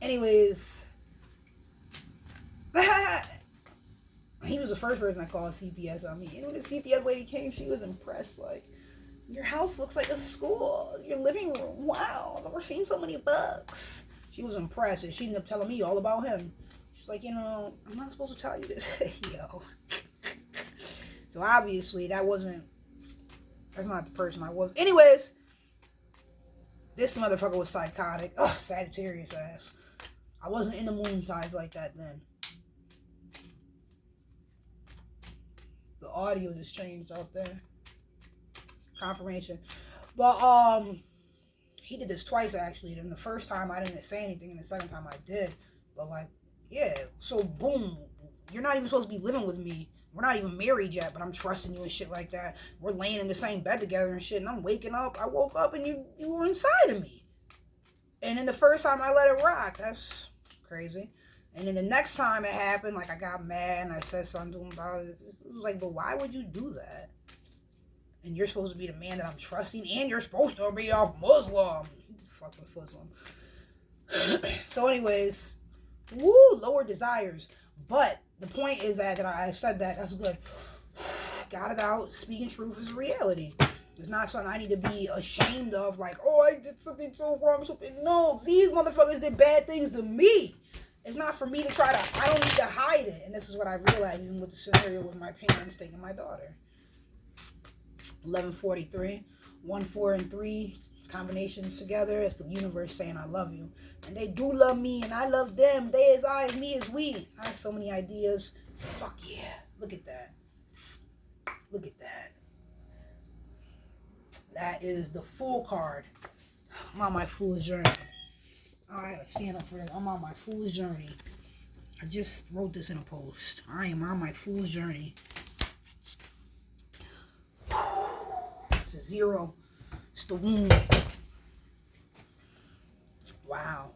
Anyways, he was the first person I called CPS on me. And when the CPS lady came, she was impressed. Like, your house looks like a school. Your living room, wow, I've never seen so many books. She was impressed, and she ended up telling me all about him. She's like, you know, I'm not supposed to tell you this. Yo. So obviously that's not the person I was. Anyways, this motherfucker was psychotic. Ugh, Sagittarius ass. I wasn't in the moon signs like that then. The audio just changed out there. Confirmation. But he did this twice actually. And the first time I didn't say anything, and the second time I did. But like, yeah, so boom, you're not even supposed to be living with me. We're not even married yet, but I'm trusting you and shit like that. We're laying in the same bed together and shit, and I'm waking up. I woke up and you were inside of me. And then the first time I let it rock, that's crazy. And then the next time it happened, like, I got mad and I said something to him about it. It was like, but why would you do that? And you're supposed to be the man that I'm trusting, and you're supposed to be off Muslim. Fucking Muslim. So anyways, woo, lower desires. But the point is that I said that. That's good. Got it out. Speaking truth is reality. It's not something I need to be ashamed of. Like, oh, I did something so wrong. No, these motherfuckers did bad things to me. It's not for me to try to. I don't need to hide it. And this is what I realized even with the scenario with my parents taking my daughter. 11:43, 1, 4, and 3 combinations together. It's the universe saying I love you, and they do love me, and I love them. They as I, me as we. I have so many ideas. Fuck yeah! Look at that. Look at that. That is the Fool card. I'm on my fool's journey. All right, let's stand up for it. I'm on my fool's journey. I just wrote this in a post. I am on my fool's journey. It's a 0. It's the wound. Wow.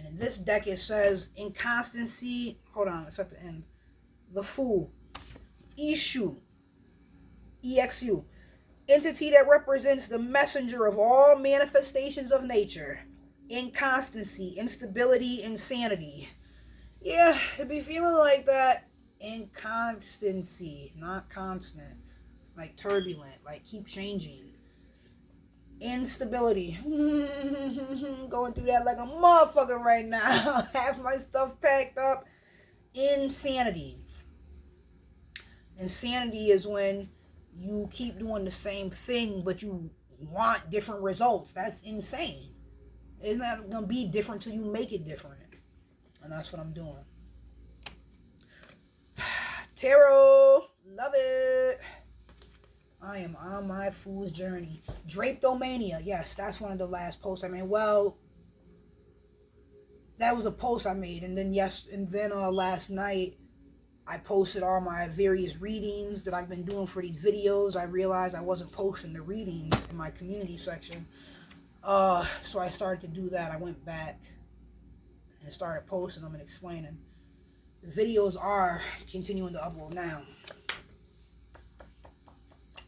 And in this deck it says inconstancy. Hold on, it's at the end. The Fool. Ishu. EXU. Entity that represents the messenger of all manifestations of nature. Inconstancy, instability, insanity. Yeah, it be feeling like that. Inconstancy, not constant. Like turbulent, like keep changing. Instability. Going through that like a motherfucker right now. Have my stuff packed up. Insanity. Insanity is when you keep doing the same thing, but you want different results. That's insane. It's not going to be different till you make it different. And that's what I'm doing. Tarot. Love it. I am on my fool's journey. Drapetomania. Yes, that's one of the last posts I made. Well, that was a post I made. And then last night, I posted all my various readings that I've been doing for these videos. I realized I wasn't posting the readings in my community section. So I started to do that. I went back and started posting them and explaining. The videos are continuing to upload now.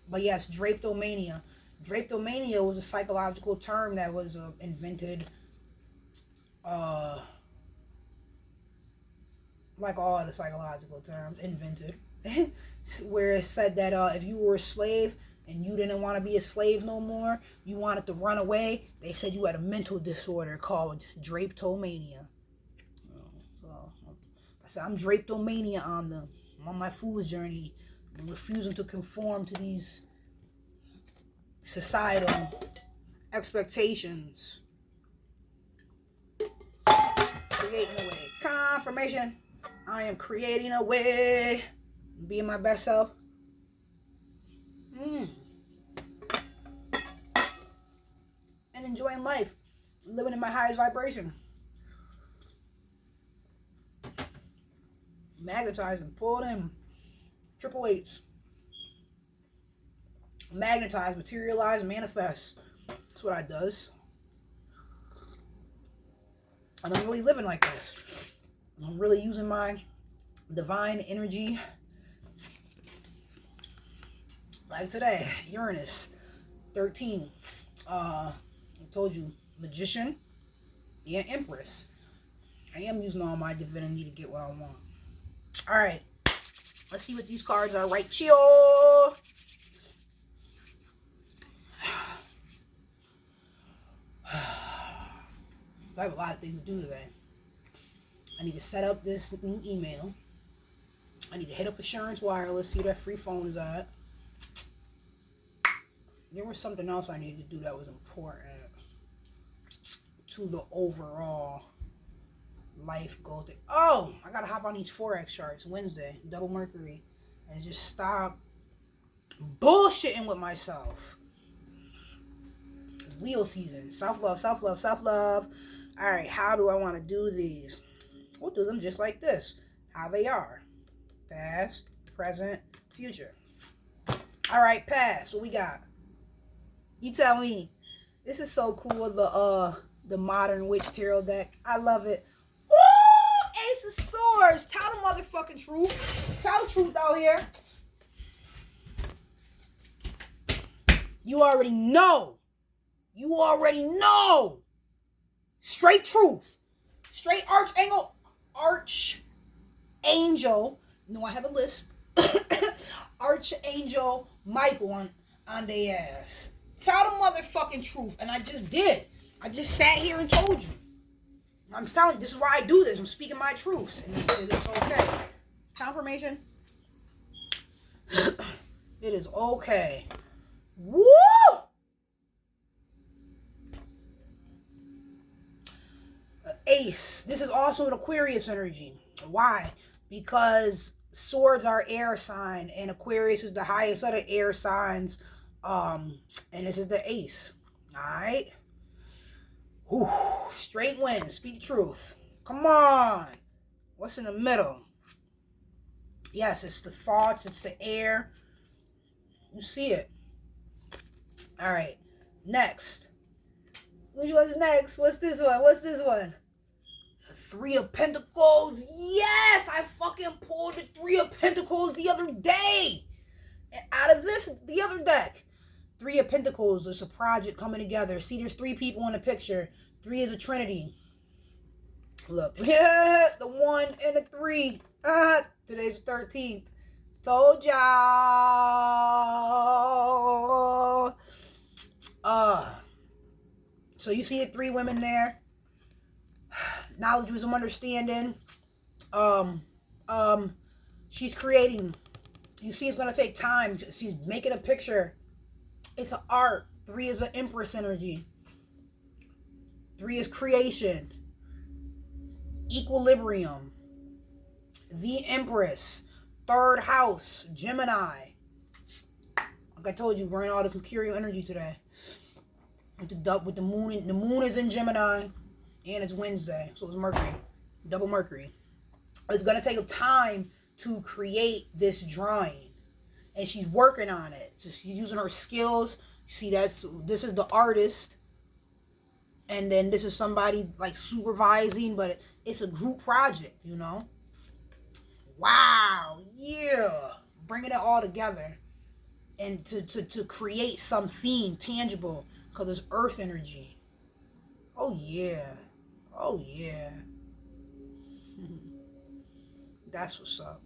But yes, drapetomania. Drapetomania was a psychological term that was invented, like all the psychological terms, invented, where it said that if you were a slave and you didn't want to be a slave no more, you wanted to run away, they said you had a mental disorder called drapetomania. So I said, I'm drapetomania on them. I'm on my fool's journey. I'm refusing to conform to these societal expectations. Creating a way. Confirmation. I am creating a way. Being my best self. And enjoying life. Living in my highest vibration. Magnetizing. Pull in. Triple Eights. Magnetize, materialize, manifest. That's what I does. And I'm really living like this. I'm really using my divine energy. Like today, Uranus 13. I told you, Magician. Yeah, Empress. I am using all my divinity to get what I want. Alright. Let's see what these cards are right here. So I have a lot of things to do today. I need to set up this new email. I need to hit up Assurance Wireless, see where that free phone is at. There was something else I needed to do that was important to the overall life goal thing. Oh, I gotta hop on these Forex charts Wednesday, double Mercury, and just stop bullshitting with myself. It's Leo season. Self-love, self-love, self-love. Alright, how do I want to do these? We'll do them just like this. How they are. Past, present, future. Alright, past. What we got? You tell me. This is so cool, the Modern Witch Tarot deck. I love it. Woo! Ace of Swords. Tell the motherfucking truth. Tell the truth out here. You already know. You already know. Straight truth. Straight Archangel. No, I have a lisp. Archangel Michael on their ass. Tell the motherfucking truth. And I just did. I just sat here and told you. I'm telling you, this is why I do this. I'm speaking my truths. And it's okay. Confirmation. It is okay. Woo! Ace. This is also an Aquarius energy. Why? Because swords are air sign, and Aquarius is the highest of the air signs. And this is the ace. Alright? Straight win. Speak truth. Come on. What's in the middle? Yes, it's the thoughts. It's the air. You see it. Alright. Next. Which one's next? What's this one? What's this one? Three of Pentacles. Yes, I fucking pulled the Three of Pentacles the other day. And out of this, the other deck. Three of Pentacles. There's a project coming together. See, there's three people in the picture. Three is a trinity. Look. The 1 and the 3. Today's the 13th. Told y'all. So you see the 3 women there. Knowledge, wisdom, understanding. She's creating. You see, it's gonna take time. She's making a picture. It's an art. 3 is an Empress energy. 3 is creation. Equilibrium. The Empress. 3rd house. Gemini. Like I told you, we're in all this Mercurial energy today. With the moon. The moon is in Gemini. And it's Wednesday. So it's Mercury. Double Mercury. It's going to take time to create this drawing. And she's working on it. So she's using her skills. See, this is the artist. And then this is somebody like supervising. But it's a group project, you know. Wow. Yeah. Bringing it all together. And to create something tangible. Because it's earth energy. Oh, yeah. Oh, yeah. That's what's up.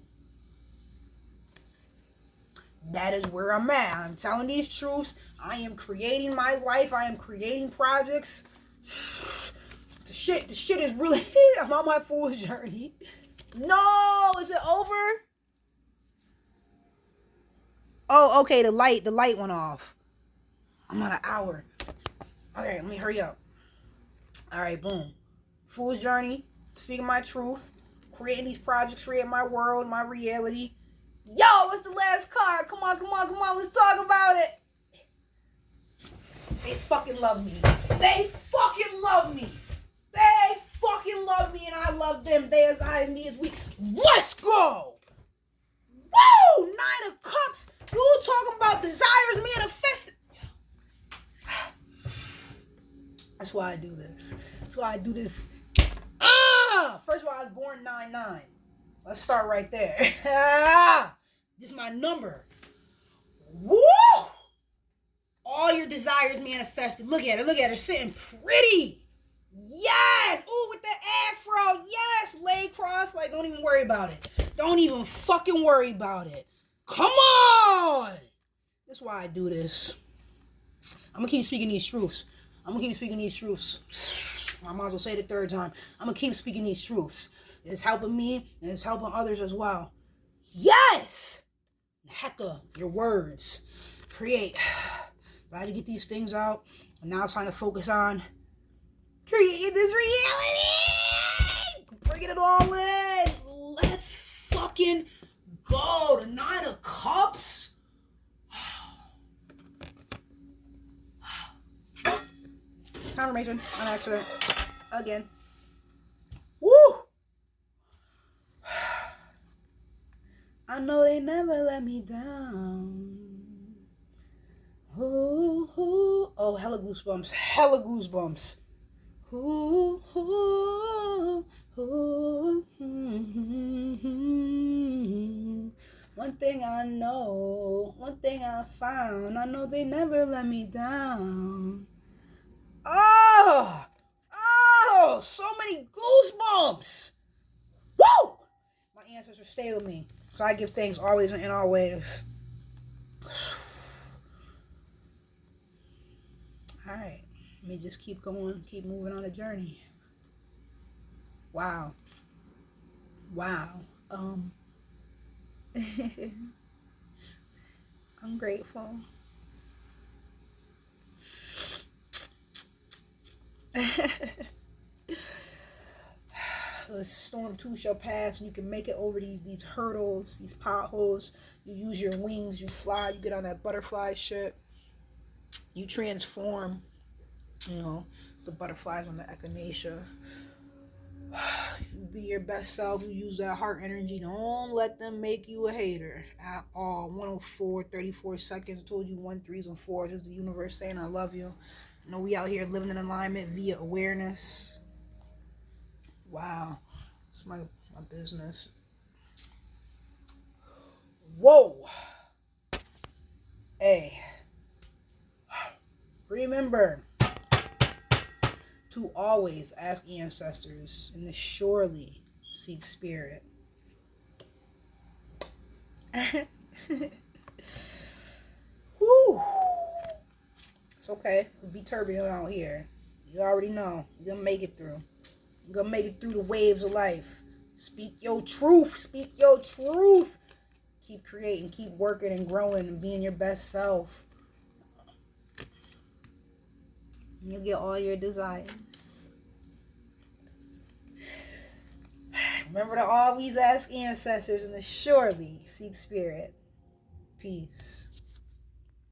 That is where I'm at. I'm telling these truths. I am creating my life. I am creating projects. The shit is really... I'm on my fool's journey. No! Is it over? Oh, okay. The light went off. I'm on an hour. Okay, let me hurry up. Alright, boom. Fool's journey. Speaking my truth. Creating these projects. Creating my world. My reality. Yo, what's the last card? Come on. Let's talk about it. They fucking love me. They fucking love me. They fucking love me and I love them. They as I as me as we. Let's go. Woo! 9 of Cups. You talking about desires manifested. That's why I do this. First of all, I was born 9/9. Let's start right there. This is my number. Woo! All your desires manifested. Look at her sitting pretty. Yes! Ooh, with the afro. Yes! Leg cross. Like, don't even worry about it. Don't even fucking worry about it. Come on! That's why I do this. I'm gonna keep speaking these truths. I might as well say it the 3rd time. I'm gonna keep speaking these truths. It's helping me and it's helping others as well. Yes! Hecka, your words. Create. I had to get these things out. And now it's time to focus on creating this reality. Bringing it all in. Let's fucking go. The 9 of Cups. Confirmation on accident. Again. Woo! I know they never let me down. Ooh, ooh. Oh, hella goosebumps. Ooh, ooh, ooh. One thing I know, one thing I found, I know they never let me down. Oh, so many goosebumps. Woo! My ancestors stay with me. So I give thanks always and in all ways. Alright. Let me just keep going, keep moving on the journey. Wow. I'm grateful. The storm too shall pass, and you can make it over these hurdles, these potholes. You use your wings, you fly, you get on that butterfly ship, you transform. You know, it's the butterflies on the echinacea. You be your best self. You use that heart energy. Don't let them make you a hater at all. 104, 34 seconds. I told you 1 3s and 4s. This is the universe saying I love you. You know, we out here living in alignment via awareness. Wow. It's my business. Whoa. Hey. Remember to always ask ancestors and to surely seek spirit. Whew. It's okay. It'll be turbulent out here. You already know. You're gonna make it through. You're gonna make it through the waves of life. Speak your truth. Speak your truth. Keep creating, keep working and growing and being your best self. You'll get all your desires. Remember to always ask ancestors and to surely seek spirit. Peace.